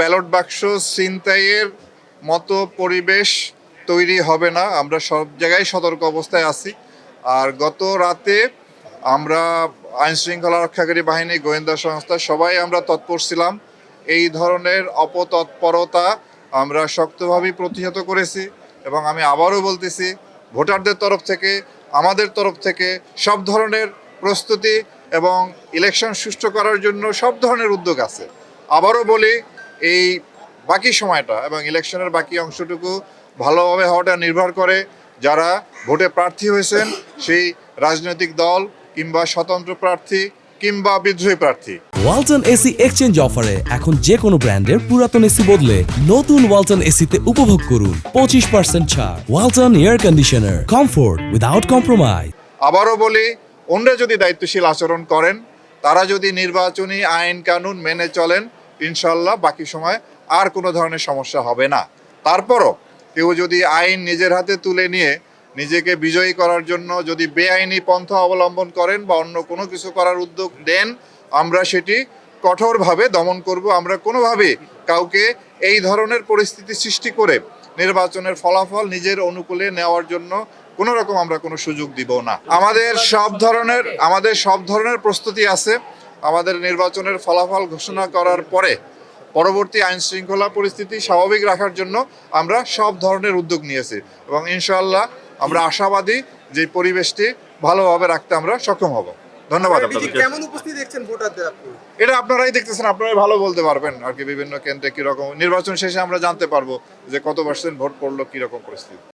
Ballot বাক্স ছিনতাইয়ের মতো পরিবেশ তৈরি হবে না। আমরা সব জায়গায় সতর্ক অবস্থায় আছি। আর গত রাতে আমরা আইন শৃঙ্খলা রক্ষাকারী বাহিনী, গোয়েন্দা সংস্থা সবাই আমরা তৎপর ছিলাম। এই ধরনের অপতৎপরতা আমরা শক্তভাবেই প্রতিহত করেছি এবং আমি আবারও বলতেছি, ভোটারদের তরফ থেকে, আমাদের তরফ থেকে সব ধরনের প্রস্তুতি এবং ইলেকশন সুষ্ঠু করার জন্য সব ধরনের উদ্যোগ আছে। আবারও বলি, এই বাকি সময়টা এবং ইলেকশনের বাকি অংশটুকু ভালোভাবে হওয়াটা নির্ভর করে যারা ভোটে প্রার্থী হয়েছেন, সেই রাজনৈতিক দল কিংবা স্বতন্ত্র প্রার্থী কিংবা বিদ্রোহী প্রার্থী। ওয়ালটন এসি এক্সচেঞ্জ অফারে এখন যে কোনো ব্র্যান্ডের পুরাতন এসি বদলে নতুন ওয়ালটন এসিতে উপভোগ করুন 25% ছাড়। Walton air conditioner, comfort without compromise. আবারও বলি, অন্যরা যদি দায়িত্বশীল আচরণ করেন, তারা যদি নির্বাচনী আইন কানুন মেনে চলেন, ইনশাল্লাহ বাকি সময় আর কোনো ধরনের সমস্যা হবে না। তারপরও কেউ যদি আইন নিজের হাতে তুলে নিয়ে নিজেকে বিজয়ী করার জন্য যদি বেআইনি পন্থা অবলম্বন করেন বা অন্য কোনো কিছু করার উদ্যোগ নেন, আমরা সেটি কঠোরভাবে দমন করব। আমরা কোনোভাবেই কাউকে এই ধরনের পরিস্থিতি সৃষ্টি করে নির্বাচনের ফলাফল নিজের অনুকূলে নেওয়ার জন্য কোনো রকম আমরা কোনো সুযোগ দিব না। আমাদের সব ধরনের প্রস্তুতি আছে। আমাদের নির্বাচনের ফলাফল ঘোষণা করার পরে পরবর্তী আইন শৃঙ্খলা পরিস্থিতি স্বাভাবিক রাখার জন্য আমরা সব ধরনের উদ্যোগ নিয়েছি এবং ইনশাআল্লাহ আমরা আশাবাদী যে পরিবেশটি ভালোভাবে রাখতে আমরা সক্ষম হব। ধন্যবাদ আপনাদেরকে। কেমন উপস্থিতি দেখছেন ভোটারদের আপনি? এটা আপনারাই দেখতেছেন, আপনারাই ভালো বলতে পারবেন আর কি। বিভিন্ন কেন্দ্রে কিরকম নির্বাচন শেষে আমরা জানতে পারবো যে কত % ভোট পড়লো, কিরকম পরিস্থিতি।